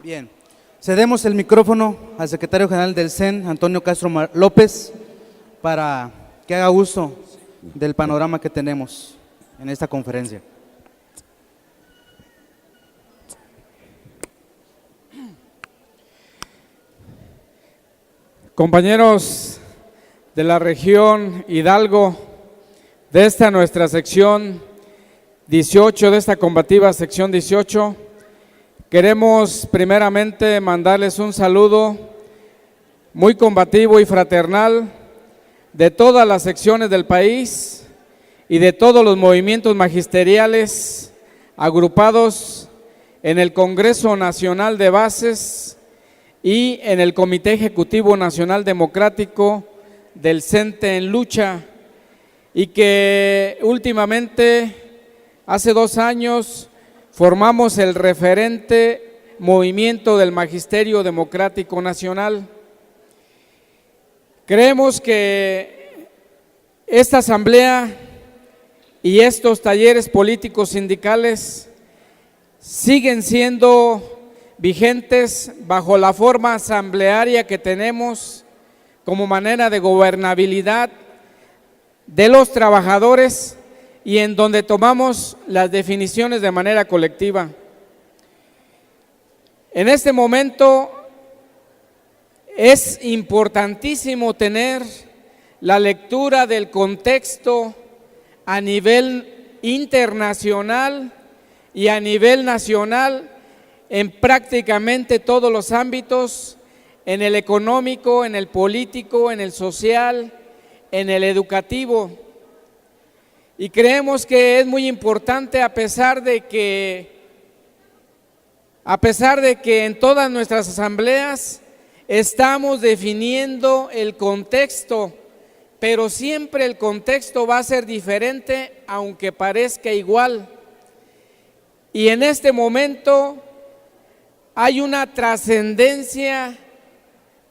Bien, cedemos el micrófono al secretario general del CEN, Antonio Castro López, para que haga uso del panorama que tenemos en esta conferencia. Compañeros de la región Hidalgo, de esta nuestra sección 18, de esta combativa sección 18, queremos primeramente mandarles un saludo muy combativo y fraternal de todas las secciones del país y de todos los movimientos magisteriales agrupados en el Congreso Nacional de Bases y en el Comité Ejecutivo Nacional Democrático del CENTE en Lucha, y que últimamente, hace 2 años, formamos el referente movimiento del Magisterio Democrático Nacional. Creemos que esta asamblea y estos talleres políticos sindicales siguen siendo vigentes bajo la forma asamblearia que tenemos como manera de gobernabilidad de los trabajadores y en donde tomamos las definiciones de manera colectiva. En este momento es importantísimo tener la lectura del contexto a nivel internacional y a nivel nacional en prácticamente todos los ámbitos, en el económico, en el político, en el social, en el educativo. Y creemos que es muy importante, a pesar de que en todas nuestras asambleas estamos definiendo el contexto, pero siempre el contexto va a ser diferente, aunque parezca igual. Y en este momento hay una trascendencia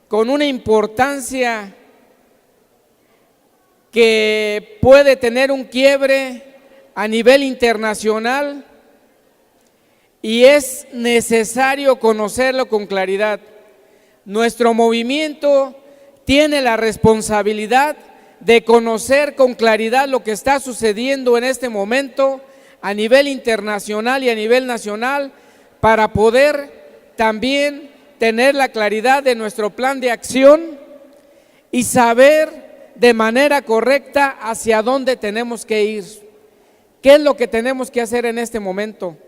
con una importancia que puede tener un quiebre a nivel internacional y es necesario conocerlo con claridad. Nuestro movimiento tiene la responsabilidad de conocer con claridad lo que está sucediendo en este momento a nivel internacional y a nivel nacional para poder también tener la claridad de nuestro plan de acción y saber de manera correcta hacia dónde tenemos que ir, qué es lo que tenemos que hacer en este momento.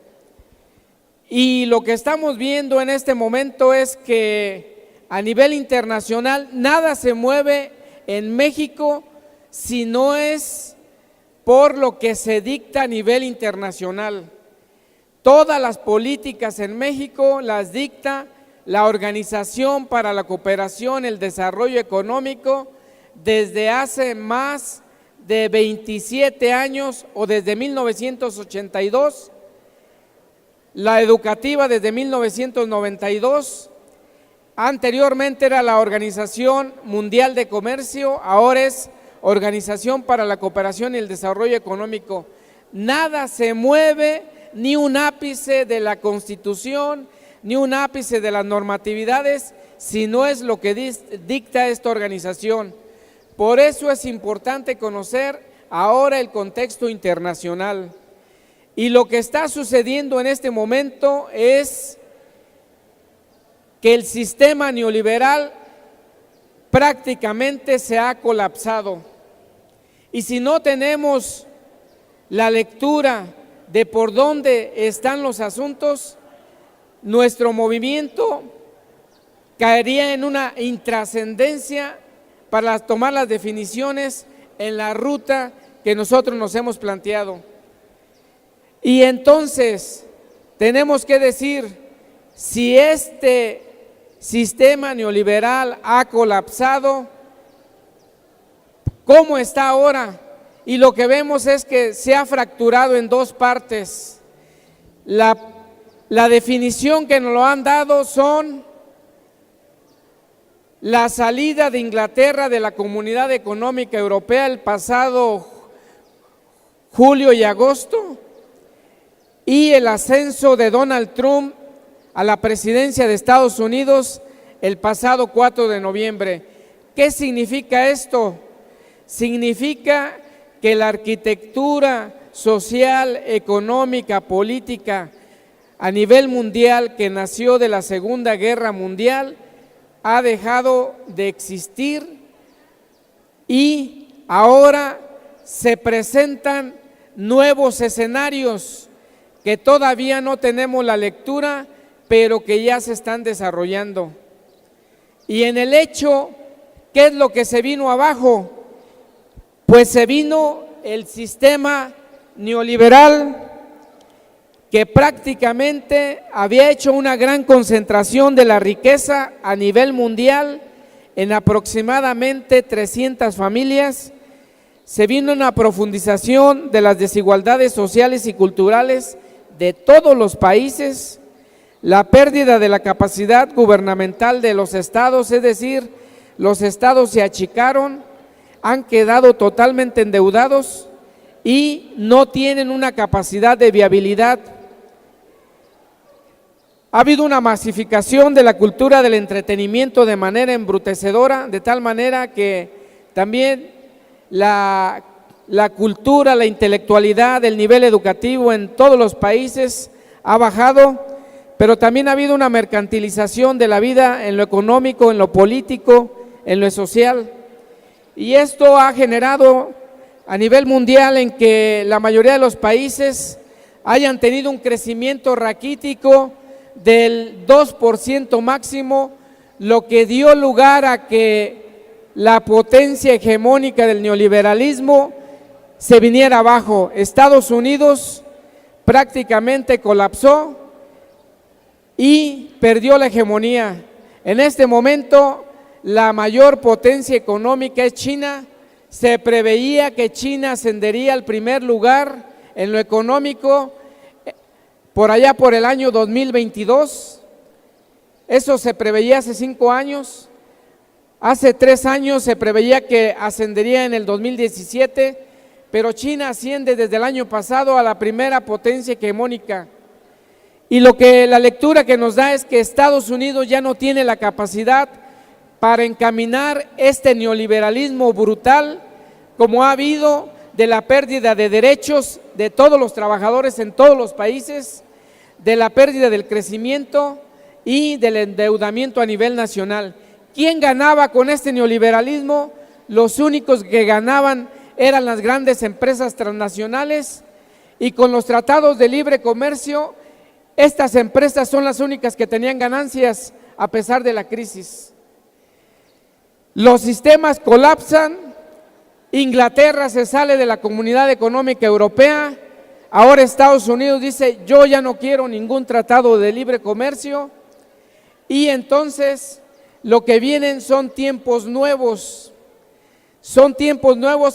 Y lo que estamos viendo en este momento es que a nivel internacional nada se mueve en México si no es por lo que se dicta a nivel internacional. Todas las políticas en México las dicta la Organización para la Cooperación y el Desarrollo Económico desde hace más de 27 años o desde 1982, la educativa desde 1992, anteriormente era la Organización Mundial de Comercio, ahora es Organización para la Cooperación y el Desarrollo Económico. Nada se mueve, ni un ápice de la Constitución, ni un ápice de las normatividades, si no es lo que dicta esta organización. Por eso es importante conocer ahora el contexto internacional. Y lo que está sucediendo en este momento es que el sistema neoliberal prácticamente se ha colapsado. Y si no tenemos la lectura de por dónde están los asuntos, nuestro movimiento caería en una intrascendencia para tomar las definiciones en la ruta que nosotros nos hemos planteado. Y entonces tenemos que decir, si este sistema neoliberal ha colapsado, ¿cómo está ahora? Y lo que vemos es que se ha fracturado en 2 partes. La definición que nos lo han dado son la salida de Inglaterra de la Comunidad Económica Europea el pasado julio y agosto y el ascenso de Donald Trump a la presidencia de Estados Unidos el pasado 4 de noviembre. ¿Qué significa esto? Significa que la arquitectura social, económica, política a nivel mundial que nació de la Segunda Guerra Mundial ha dejado de existir y ahora se presentan nuevos escenarios que todavía no tenemos la lectura, pero que ya se están desarrollando. Y en el hecho, ¿qué es lo que se vino abajo? Pues se vino el sistema neoliberal que prácticamente había hecho una gran concentración de la riqueza a nivel mundial en aproximadamente 300 familias. Se vino una profundización de las desigualdades sociales y culturales de todos los países, la pérdida de la capacidad gubernamental de los estados, es decir, los estados se achicaron, han quedado totalmente endeudados y no tienen una capacidad de viabilidad. Ha habido una masificación de la cultura del entretenimiento de manera embrutecedora, de tal manera que también la cultura, la intelectualidad, el nivel educativo en todos los países ha bajado, pero también ha habido una mercantilización de la vida en lo económico, en lo político, en lo social. Y esto ha generado a nivel mundial en que la mayoría de los países hayan tenido un crecimiento raquítico del 2% máximo, lo que dio lugar a que la potencia hegemónica del neoliberalismo se viniera abajo. Estados Unidos prácticamente colapsó y perdió la hegemonía. En este momento la mayor potencia económica es China. Se preveía que China ascendería al primer lugar en lo económico por allá por el año 2022, eso se preveía hace 5 años, hace 3 años se preveía que ascendería en el 2017, pero China asciende desde el año pasado a la primera potencia hegemónica. Y lo que la lectura que nos da es que Estados Unidos ya no tiene la capacidad para encaminar este neoliberalismo brutal, como ha habido de la pérdida de derechos de todos los trabajadores en todos los países, de la pérdida del crecimiento y del endeudamiento a nivel nacional. ¿Quién ganaba con este neoliberalismo? Los únicos que ganaban eran las grandes empresas transnacionales, y con los tratados de libre comercio, estas empresas son las únicas que tenían ganancias a pesar de la crisis. Los sistemas colapsan, Inglaterra se sale de la Comunidad Económica Europea, ahora Estados Unidos dice, yo ya no quiero ningún tratado de libre comercio, y entonces lo que vienen son tiempos nuevos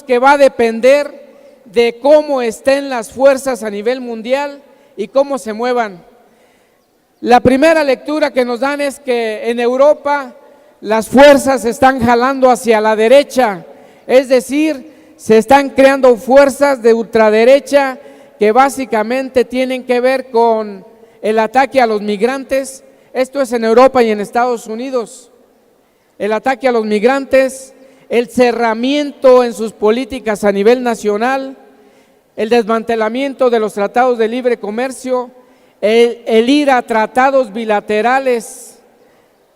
que va a depender de cómo estén las fuerzas a nivel mundial y cómo se muevan. La primera lectura que nos dan es que en Europa las fuerzas se están jalando hacia la derecha, es decir, se están creando fuerzas de ultraderecha que básicamente tienen que ver con el ataque a los migrantes. Esto es en Europa y en Estados Unidos. El ataque a los migrantes, el cerramiento en sus políticas a nivel nacional, el desmantelamiento de los tratados de libre comercio, el ir a tratados bilaterales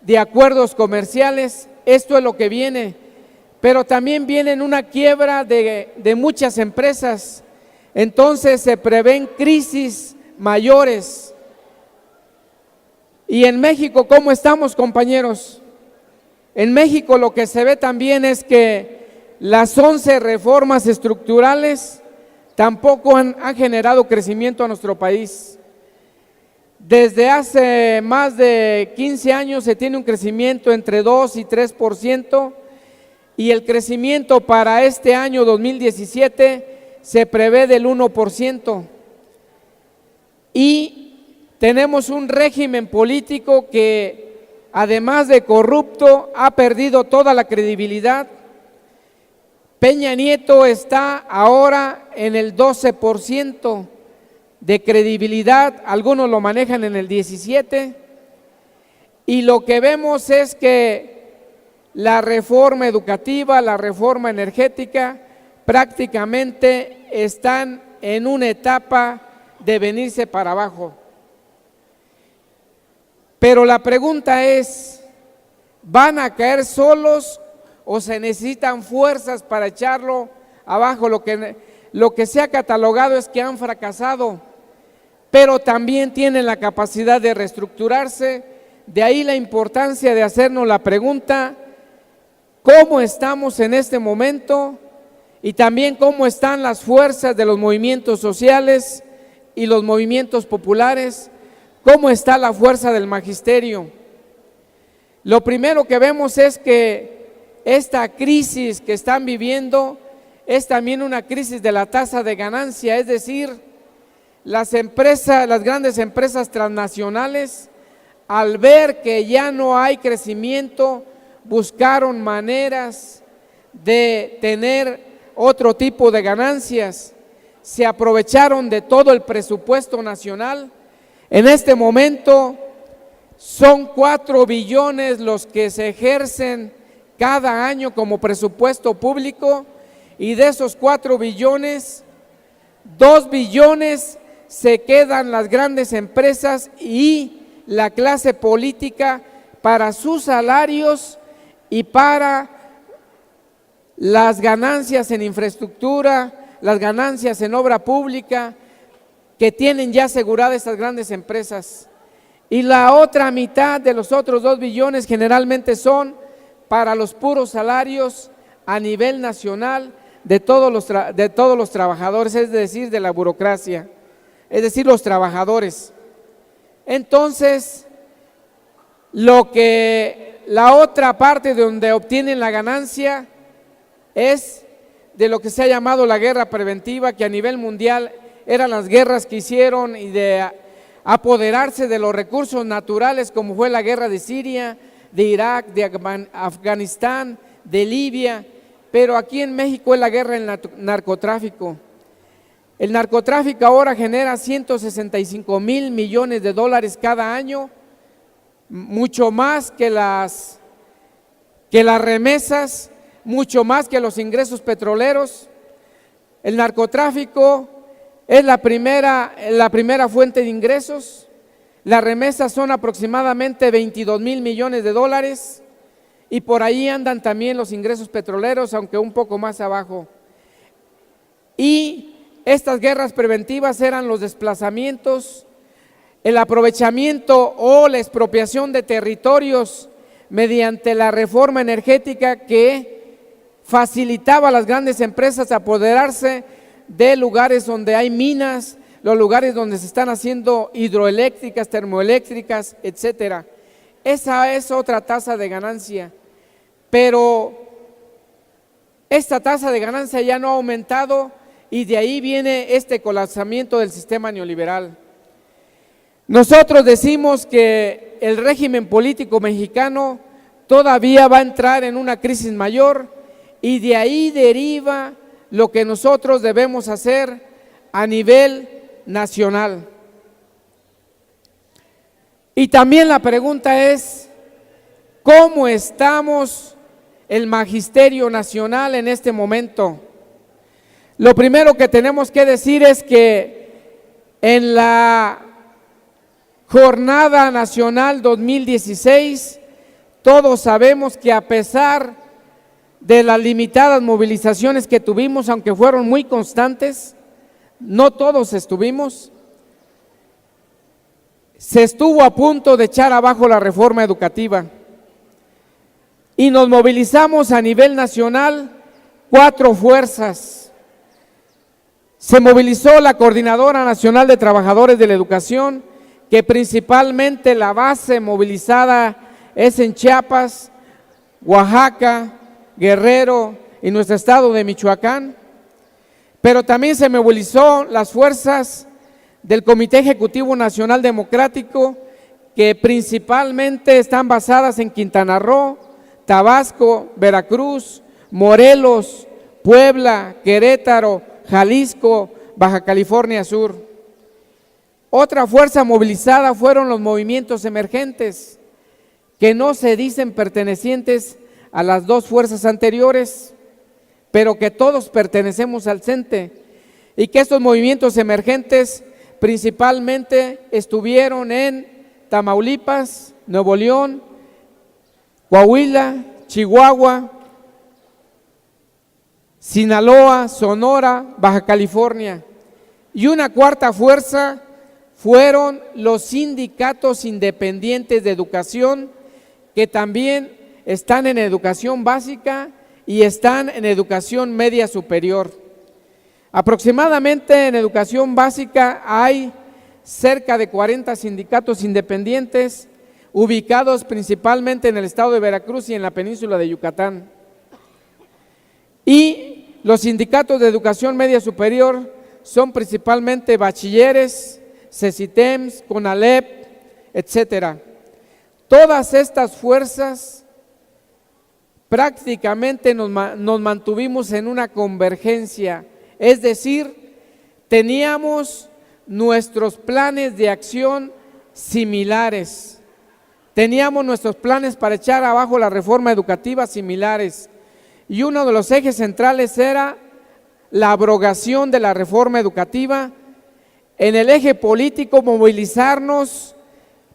de acuerdos comerciales. Esto es lo que viene, pero también viene una quiebra de muchas empresas. Entonces se prevén crisis mayores. Y en México, ¿cómo estamos, compañeros? En México lo que se ve también es que las 11 reformas estructurales tampoco han generado crecimiento a nuestro país. Desde hace más de 15 años se tiene un crecimiento entre 2 y 3%, y el crecimiento para este año 2017 se prevé del 1%. Y tenemos un régimen político que, además de corrupto, ha perdido toda la credibilidad. Peña Nieto está ahora en el 12% de credibilidad, algunos lo manejan en el 17%, y lo que vemos es que la reforma educativa, la reforma energética, prácticamente están en una etapa de venirse para abajo. Pero la pregunta es, ¿van a caer solos o se necesitan fuerzas para echarlo abajo? Lo que se ha catalogado es que han fracasado, pero también tienen la capacidad de reestructurarse. De ahí la importancia de hacernos la pregunta, ¿cómo estamos en este momento? Y también cómo están las fuerzas de los movimientos sociales y los movimientos populares, cómo está la fuerza del magisterio. Lo primero que vemos es que esta crisis que están viviendo es también una crisis de la tasa de ganancia, es decir, las grandes empresas transnacionales, al ver que ya no hay crecimiento, buscaron maneras de tener otro tipo de ganancias, se aprovecharon de todo el presupuesto nacional. En este momento son 4 billones los que se ejercen cada año como presupuesto público, y de esos 4 billones, 2 billones se quedan las grandes empresas y la clase política para sus salarios y para las ganancias en infraestructura, las ganancias en obra pública que tienen ya aseguradas estas grandes empresas. Y la otra mitad de los otros 2 billones generalmente son para los puros salarios a nivel nacional de todos los trabajadores, es decir, de la burocracia, es decir, los trabajadores. Entonces, la otra parte de donde obtienen la ganancia es de lo que se ha llamado la guerra preventiva, que a nivel mundial eran las guerras que hicieron y de apoderarse de los recursos naturales, como fue la guerra de Siria, de Irak, de Afganistán, de Libia, pero aquí en México es la guerra del narcotráfico. El narcotráfico ahora genera 165 mil millones de dólares cada año, mucho más que las remesas, mucho más que los ingresos petroleros. El narcotráfico es la primera fuente de ingresos. Las remesas son aproximadamente 22 mil millones de dólares y por ahí andan también los ingresos petroleros, aunque un poco más abajo. Y estas guerras preventivas eran los desplazamientos, el aprovechamiento o la expropiación de territorios mediante la reforma energética que facilitaba a las grandes empresas apoderarse de lugares donde hay minas, los lugares donde se están haciendo hidroeléctricas, termoeléctricas, etcétera. Esa es otra tasa de ganancia, pero esta tasa de ganancia ya no ha aumentado y de ahí viene este colapsamiento del sistema neoliberal. Nosotros decimos que el régimen político mexicano todavía va a entrar en una crisis mayor y de ahí deriva lo que nosotros debemos hacer a nivel nacional. Y también la pregunta es, ¿cómo estamos el magisterio nacional en este momento? Lo primero que tenemos que decir es que en la Jornada Nacional 2016, todos sabemos que a pesar de las limitadas movilizaciones que tuvimos, aunque fueron muy constantes, no todos estuvimos, se estuvo a punto de echar abajo la reforma educativa y nos movilizamos a nivel nacional 4 fuerzas. Se movilizó la Coordinadora Nacional de Trabajadores de la Educación, que principalmente la base movilizada es en Chiapas, Oaxaca, Guerrero y nuestro estado de Michoacán, pero también se movilizó las fuerzas del Comité Ejecutivo Nacional Democrático, que principalmente están basadas en Quintana Roo, Tabasco, Veracruz, Morelos, Puebla, Querétaro, Jalisco, Baja California Sur. Otra fuerza movilizada fueron los movimientos emergentes, que no se dicen pertenecientes a las dos fuerzas anteriores, pero que todos pertenecemos al CENTE, y que estos movimientos emergentes principalmente estuvieron en Tamaulipas, Nuevo León, Coahuila, Chihuahua, Sinaloa, Sonora, Baja California. Y una cuarta fuerza fueron los sindicatos independientes de educación, que también están en educación básica y están en educación media superior. Aproximadamente en educación básica hay cerca de 40 sindicatos independientes, ubicados principalmente en el estado de Veracruz y en la península de Yucatán. Y los sindicatos de educación media superior son principalmente bachilleres, CECITEMS, CONALEP, etcétera. Todas estas fuerzas prácticamente nos mantuvimos en una convergencia, es decir, teníamos nuestros planes de acción similares, teníamos nuestros planes para echar abajo la reforma educativa similares, y uno de los ejes centrales era la abrogación de la reforma educativa. En el eje político, movilizarnos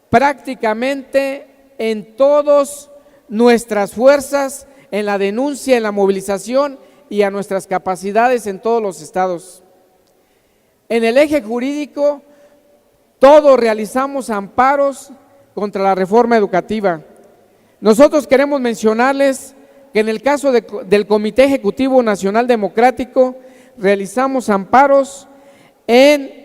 prácticamente en todas nuestras fuerzas, en la denuncia, en la movilización y a nuestras capacidades en todos los estados. En el eje jurídico, todos realizamos amparos contra la reforma educativa. Nosotros queremos mencionarles que en el caso del Comité Ejecutivo Nacional Democrático realizamos amparos en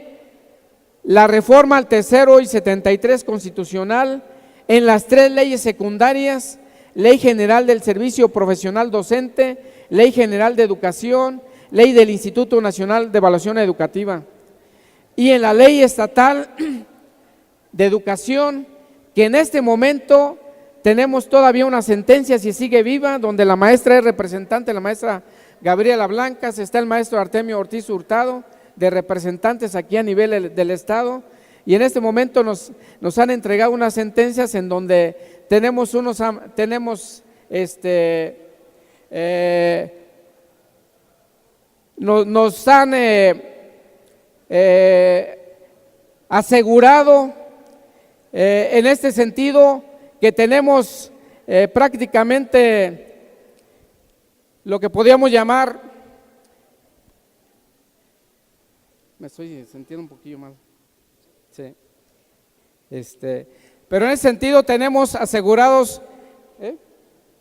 la reforma al tercero y 73 constitucional, en las 3 leyes secundarias, Ley General del Servicio Profesional Docente, Ley General de Educación, Ley del Instituto Nacional de Evaluación Educativa, y en la Ley Estatal de Educación, que en este momento tenemos todavía una sentencia, si sigue viva, donde la maestra es representante, la maestra Gabriela Blancas, está el maestro Artemio Ortiz Hurtado, de representantes aquí a nivel del estado, y en este momento nos han entregado unas sentencias en donde nos han asegurado en este sentido que tenemos prácticamente lo que podríamos llamar, me estoy sintiendo un poquillo mal, sí, pero en ese sentido tenemos asegurados,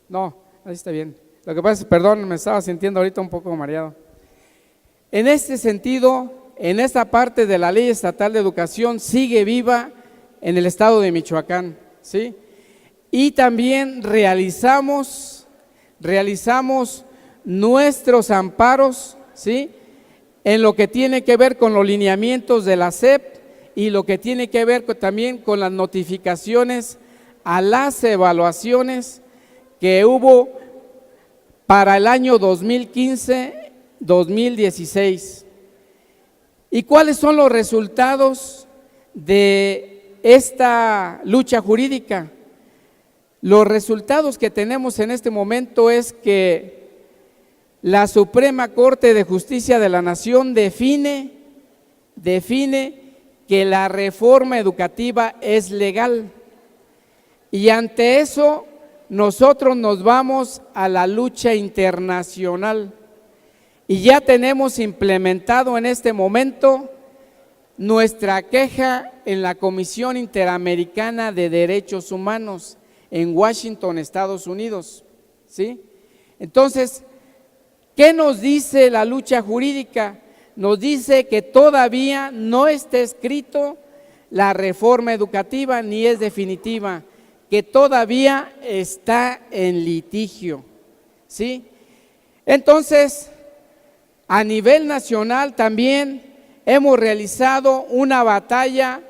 no, ahí está bien, lo que pasa es, perdón, me estaba sintiendo ahorita un poco mareado. En este sentido, en esta parte de la Ley Estatal de Educación sigue viva en el estado de Michoacán, ¿sí? Y también realizamos nuestros amparos, ¿sí?, en lo que tiene que ver con los lineamientos de la SEP y lo que tiene que ver también con las notificaciones a las evaluaciones que hubo para el año 2015-2016. ¿Y cuáles son los resultados de esta lucha jurídica? Los resultados que tenemos en este momento es que la Suprema Corte de Justicia de la Nación define que la reforma educativa es legal, y ante eso nosotros nos vamos a la lucha internacional y ya tenemos implementado en este momento nuestra queja en la Comisión Interamericana de Derechos Humanos en Washington, Estados Unidos, ¿sí? Entonces, ¿qué nos dice la lucha jurídica? Nos dice que todavía no está escrito la reforma educativa ni es definitiva, que todavía está en litigio, ¿sí? Entonces, a nivel nacional también hemos realizado una batalla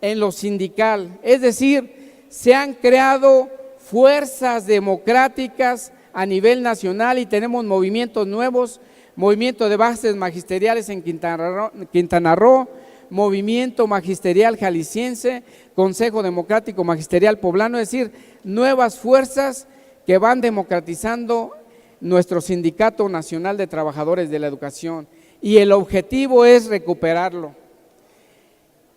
en lo sindical, es decir, se han creado fuerzas democráticas a nivel nacional y tenemos movimientos nuevos, movimiento de bases magisteriales en Quintana Roo, Movimiento Magisterial Jalisciense, Consejo Democrático Magisterial Poblano, es decir, nuevas fuerzas que van democratizando nuestro Sindicato Nacional de Trabajadores de la Educación, y el objetivo es recuperarlo.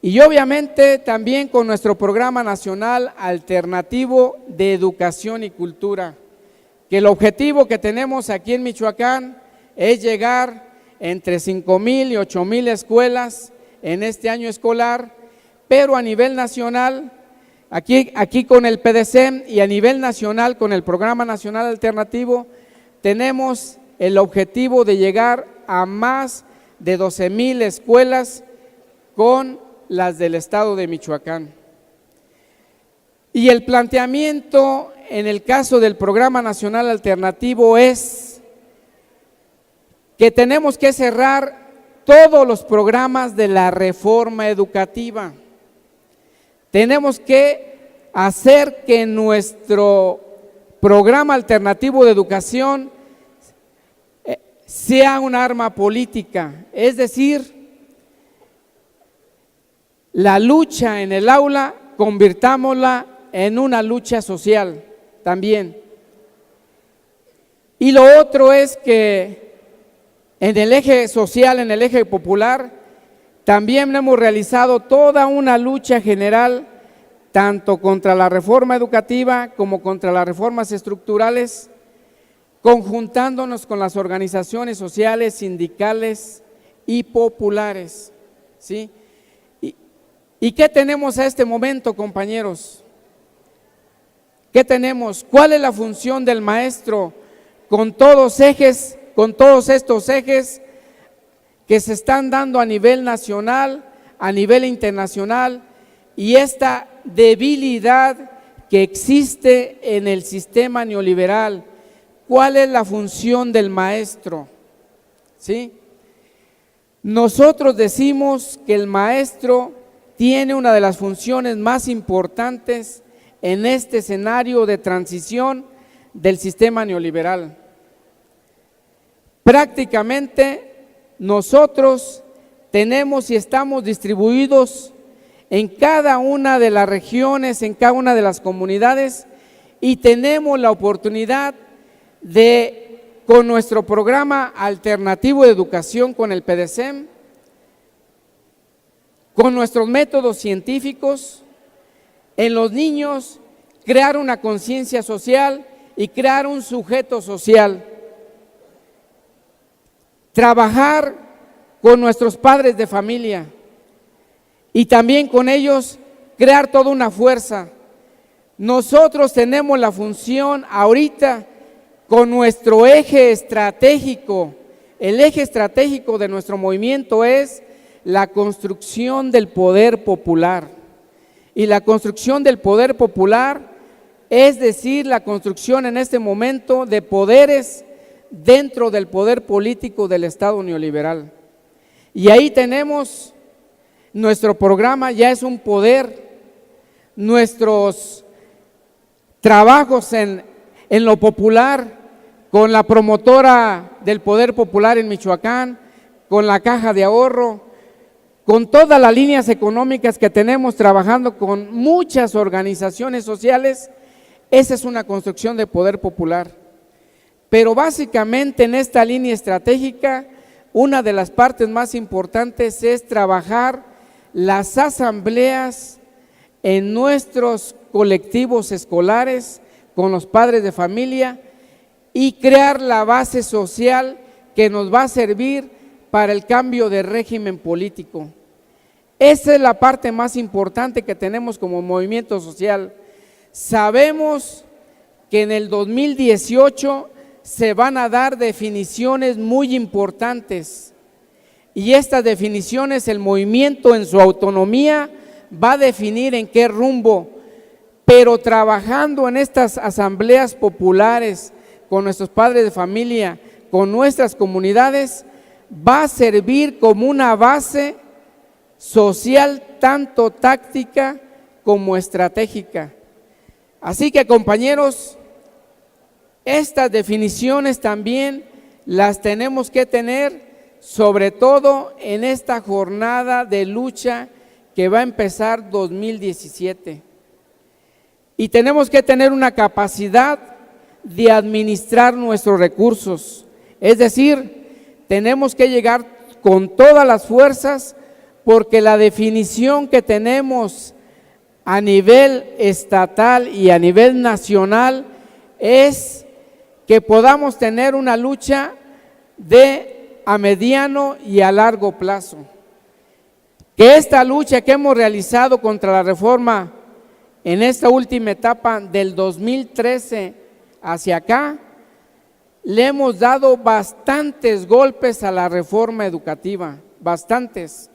Y obviamente también con nuestro Programa Nacional Alternativo de Educación y Cultura, que el objetivo que tenemos aquí en Michoacán es llegar entre 5,000 y 8,000 escuelas en este año escolar, pero a nivel nacional, aquí con el PDCEM y a nivel nacional con el Programa Nacional Alternativo, tenemos el objetivo de llegar a más de 12,000 escuelas con las del estado de Michoacán. Y el planteamiento en el caso del Programa Nacional Alternativo es que tenemos que cerrar todos los programas de la reforma educativa. Tenemos que hacer que nuestro programa alternativo de educación sea un arma política, es decir, la lucha en el aula convirtámosla en una lucha social también. Y lo otro es que en el eje social, en el eje popular, también hemos realizado toda una lucha general, tanto contra la reforma educativa como contra las reformas estructurales, conjuntándonos con las organizaciones sociales, sindicales y populares, ¿sí? ¿Y qué tenemos a este momento, compañeros? ¿Qué tenemos? ¿Cuál es la función del maestro con todos estos ejes que se están dando a nivel nacional, a nivel internacional, y esta debilidad que existe en el sistema neoliberal? ¿Cuál es la función del maestro? ¿Sí? Nosotros decimos que el maestro tiene una de las funciones más importantes en este escenario de transición del sistema neoliberal. Prácticamente nosotros tenemos y estamos distribuidos en cada una de las regiones, en cada una de las comunidades, y tenemos la oportunidad de, con nuestro programa alternativo de educación, con el PDCEM, con nuestros métodos científicos, en los niños, crear una conciencia social y crear un sujeto social. Trabajar con nuestros padres de familia y también con ellos crear toda una fuerza. Nosotros tenemos la función ahorita con nuestro eje estratégico. El eje estratégico de nuestro movimiento es la construcción del poder popular. Y la construcción del poder popular, es decir, la construcción en este momento de poderes dentro del poder político del Estado neoliberal. Y ahí tenemos nuestro programa, ya es un poder, nuestros trabajos en lo popular, con la promotora del poder popular en Michoacán, con la caja de ahorro, con todas las líneas económicas que tenemos trabajando con muchas organizaciones sociales. Esa es una construcción de poder popular. Pero básicamente en esta línea estratégica, una de las partes más importantes es trabajar las asambleas en nuestros colectivos escolares, con los padres de familia, y crear la base social que nos va a servir para el cambio de régimen político. Esa es la parte más importante que tenemos como movimiento social. Sabemos que en el 2018 se van a dar definiciones muy importantes, y estas definiciones el movimiento en su autonomía va a definir en qué rumbo, pero trabajando en estas asambleas populares con nuestros padres de familia, con nuestras comunidades, va a servir como una base social tanto táctica como estratégica. Así que, compañeros, estas definiciones también las tenemos que tener sobre todo en esta jornada de lucha que va a empezar 2017. Y tenemos que tener una capacidad de administrar nuestros recursos, es decir, tenemos que llegar con todas las fuerzas, porque la definición que tenemos a nivel estatal y a nivel nacional es que podamos tener una lucha a mediano y a largo plazo. Que esta lucha que hemos realizado contra la reforma en esta última etapa del 2013 hacia acá, le hemos dado bastantes golpes a la reforma educativa, bastantes.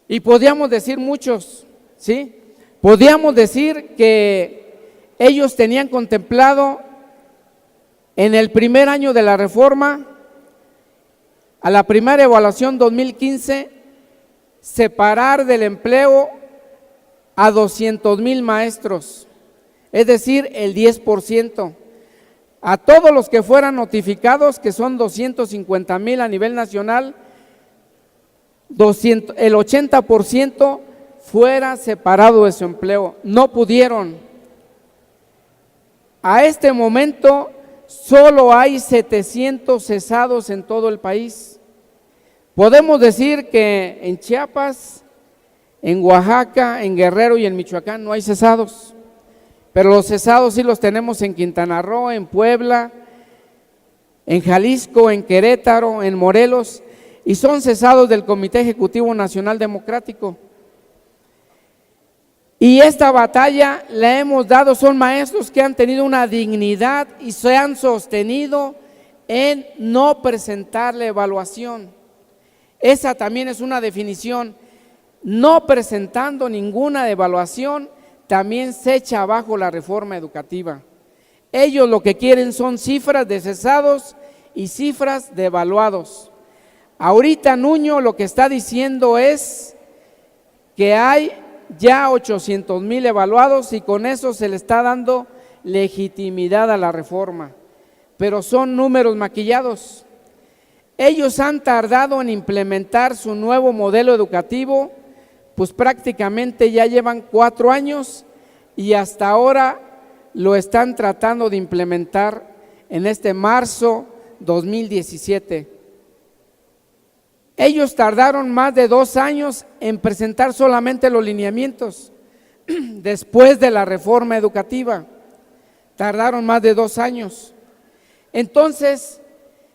Y podíamos decir muchos, ¿sí? Podíamos decir que ellos tenían contemplado en el primer año de la reforma, a la primera evaluación 2015, separar del empleo a 200,000 maestros, es decir, el 10%. A todos los que fueran notificados, que son 250,000 a nivel nacional, el 80% fuera separado de su empleo. No pudieron. A este momento solo hay 700 cesados en todo el país. Podemos decir que en Chiapas, en Oaxaca, en Guerrero y en Michoacán no hay cesados, pero los cesados sí los tenemos en Quintana Roo, en Puebla, en Jalisco, en Querétaro, en Morelos, y son cesados del Comité Ejecutivo Nacional Democrático. Y esta batalla la hemos dado, son maestros que han tenido una dignidad y se han sostenido en no presentar la evaluación. Esa también es una definición. No presentando ninguna evaluación, también se echa abajo la reforma educativa. Ellos lo que quieren son cifras de cesados y cifras de evaluados. Ahorita Nuño lo que está diciendo es que hay ya 800,000 evaluados y con eso se le está dando legitimidad a la reforma, pero son números maquillados. Ellos han tardado en implementar su nuevo modelo educativo, pues prácticamente ya llevan 4 años y hasta ahora lo están tratando de implementar en este marzo 2017. Ellos tardaron más de 2 años en presentar solamente los lineamientos después de la reforma educativa. Tardaron más de 2 años. Entonces,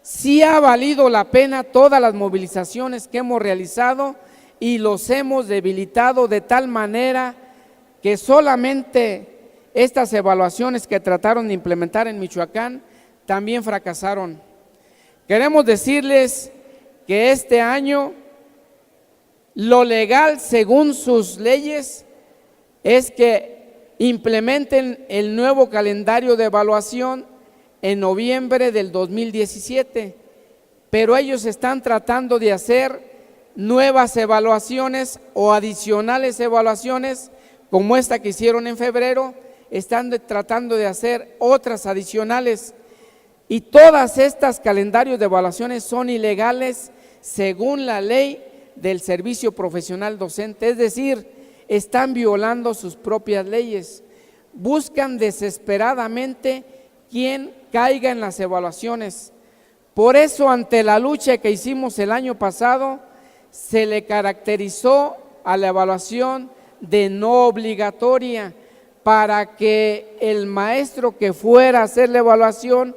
sí ha valido la pena todas las movilizaciones que hemos realizado y los hemos debilitado de tal manera que solamente estas evaluaciones que trataron de implementar en Michoacán también fracasaron. Queremos decirles que este año lo legal según sus leyes es que implementen el nuevo calendario de evaluación en noviembre del 2017, pero ellos están tratando de hacer nuevas evaluaciones o adicionales evaluaciones como esta que hicieron en febrero, están tratando de hacer otras adicionales y todas estas calendarios de evaluaciones son ilegales según la ley del servicio profesional docente, es decir, están violando sus propias leyes, buscan desesperadamente quien caiga en las evaluaciones. Por eso, ante la lucha que hicimos el año pasado, se le caracterizó a la evaluación de no obligatoria para que el maestro que fuera a hacer la evaluación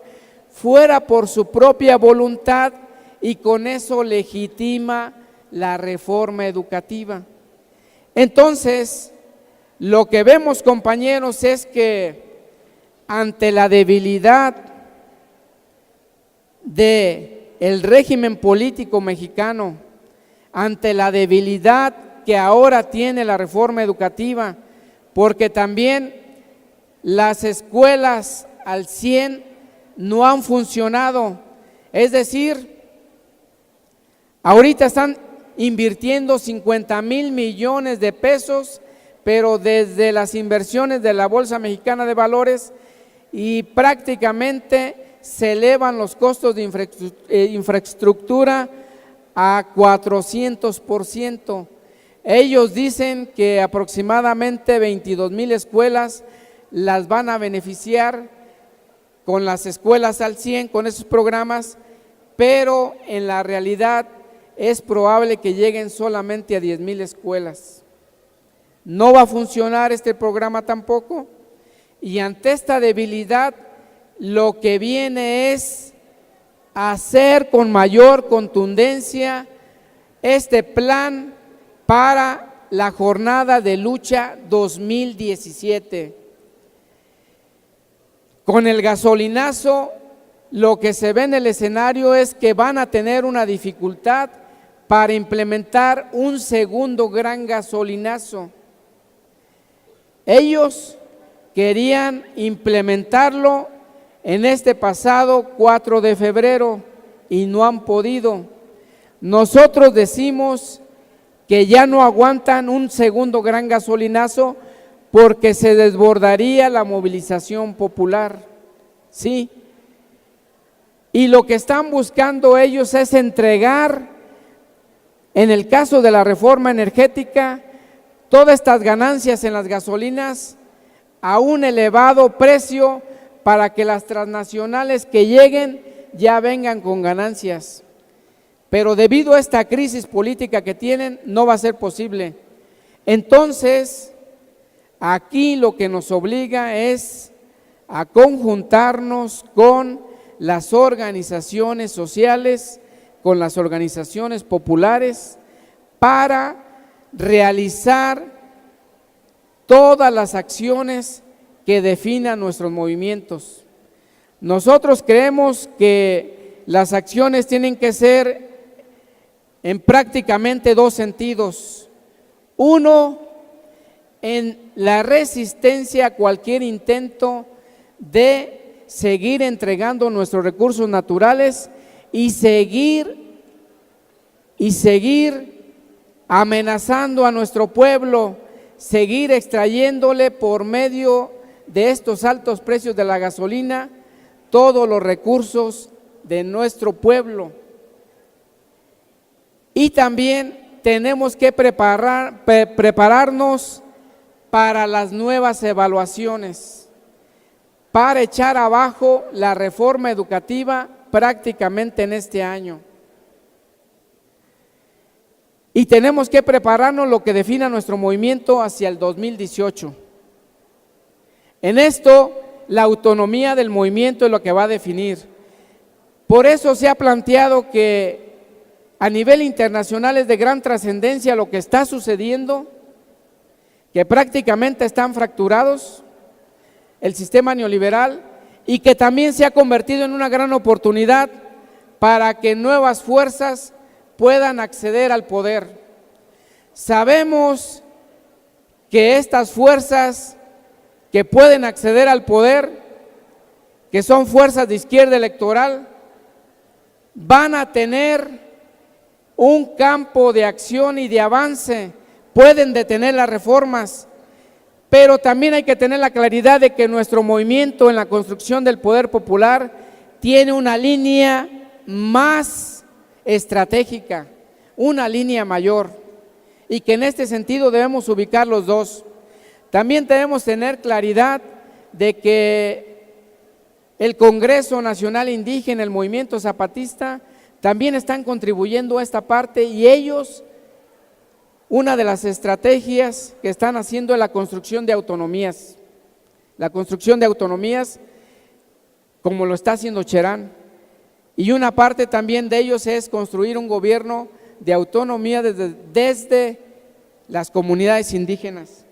fuera por su propia voluntad y con eso legitima la reforma educativa. Entonces, lo que vemos, compañeros, es que ante la debilidad del régimen político mexicano, ante la debilidad que ahora tiene la reforma educativa, porque también las escuelas al 100 no han funcionado, es decir, ahorita están invirtiendo 50,000 millones de pesos, pero desde las inversiones de la Bolsa Mexicana de Valores y prácticamente se elevan los costos de infraestructura a 400%. Ellos dicen que aproximadamente 22,000 escuelas las van a beneficiar con las escuelas al 100, con esos programas, pero en la realidad es probable que lleguen solamente a 10,000 escuelas. No va a funcionar este programa tampoco, y ante esta debilidad lo que viene es hacer con mayor contundencia este plan para la jornada de lucha 2017. Con el gasolinazo, lo que se ve en el escenario es que van a tener una dificultad para implementar un segundo gran gasolinazo. Ellos querían implementarlo en este pasado 4 de febrero y no han podido. Nosotros decimos que ya no aguantan un segundo gran gasolinazo porque se desbordaría la movilización popular, ¿sí? Y lo que están buscando ellos es entregar, en el caso de la reforma energética, todas estas ganancias en las gasolinas a un elevado precio para que las transnacionales que lleguen ya vengan con ganancias. Pero debido a esta crisis política que tienen, no va a ser posible. Entonces, aquí lo que nos obliga es a conjuntarnos con las organizaciones sociales, con las organizaciones populares, para realizar todas las acciones que definan nuestros movimientos. Nosotros creemos que las acciones tienen que ser en prácticamente dos sentidos. Uno, en la resistencia a cualquier intento de seguir entregando nuestros recursos naturales y seguir amenazando a nuestro pueblo, seguir extrayéndole por medio de estos altos precios de la gasolina todos los recursos de nuestro pueblo. Y también tenemos que prepararnos para las nuevas evaluaciones, para echar abajo la reforma educativa prácticamente en este año. Y tenemos que prepararnos lo que defina nuestro movimiento hacia el 2018. En esto, la autonomía del movimiento es lo que va a definir. Por eso se ha planteado que a nivel internacional es de gran trascendencia lo que está sucediendo, que prácticamente están fracturados el sistema neoliberal y que también se ha convertido en una gran oportunidad para que nuevas fuerzas puedan acceder al poder. Sabemos que estas fuerzas que pueden acceder al poder, que son fuerzas de izquierda electoral, van a tener un campo de acción y de avance, pueden detener las reformas, pero también hay que tener la claridad de que nuestro movimiento en la construcción del poder popular tiene una línea más estratégica, una línea mayor, y que en este sentido debemos ubicar los dos. También debemos tener claridad de que el Congreso Nacional Indígena, el movimiento zapatista, también están contribuyendo a esta parte, y ellos, una de las estrategias que están haciendo es la construcción de autonomías. La construcción de autonomías, como lo está haciendo Cherán. Y una parte también de ellos es construir un gobierno de autonomía desde las comunidades indígenas.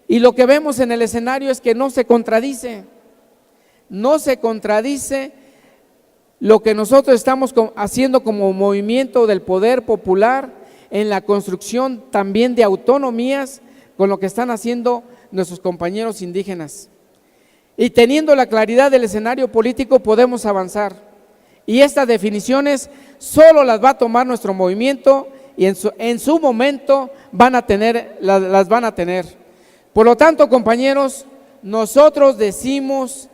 Y lo que vemos en el escenario es que no se contradice lo que nosotros estamos haciendo como movimiento del poder popular en la construcción también de autonomías con lo que están haciendo nuestros compañeros indígenas. Y teniendo la claridad del escenario político podemos avanzar. Y estas definiciones solo las va a tomar nuestro movimiento y en su momento las van a tener. Por lo tanto, compañeros, nosotros decimos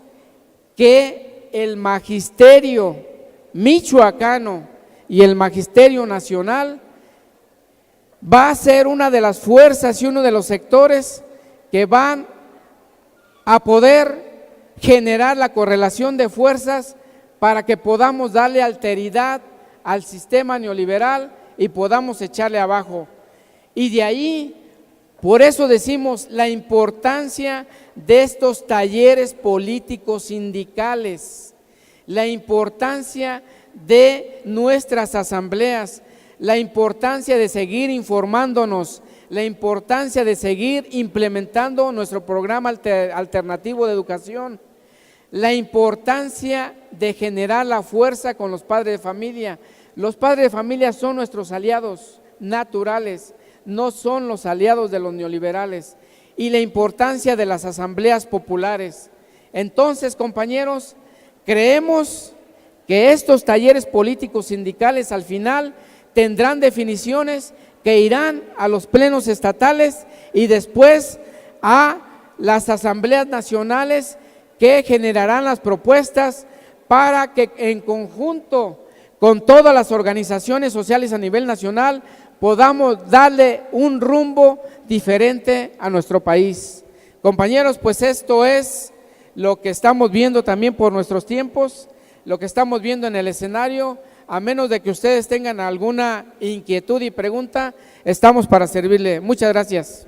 que que el magisterio michoacano y el magisterio nacional va a ser una de las fuerzas y uno de los sectores que van a poder generar la correlación de fuerzas para que podamos darle alteridad al sistema neoliberal y podamos echarle abajo. Y de ahí, por eso decimos la importancia de estos talleres políticos sindicales, la importancia de nuestras asambleas, la importancia de seguir informándonos, la importancia de seguir implementando nuestro programa alternativo de educación, la importancia de generar la fuerza con los padres de familia. Los padres de familia son nuestros aliados naturales, no son los aliados de los neoliberales, y la importancia de las asambleas populares. Entonces, compañeros, creemos que estos talleres políticos sindicales al final tendrán definiciones que irán a los plenos estatales y después a las asambleas nacionales que generarán las propuestas para que en conjunto con todas las organizaciones sociales a nivel nacional podamos darle un rumbo diferente a nuestro país. Compañeros, pues esto es lo que estamos viendo también por nuestros tiempos, lo que estamos viendo en el escenario. A menos de que ustedes tengan alguna inquietud y pregunta, estamos para servirle. Muchas gracias.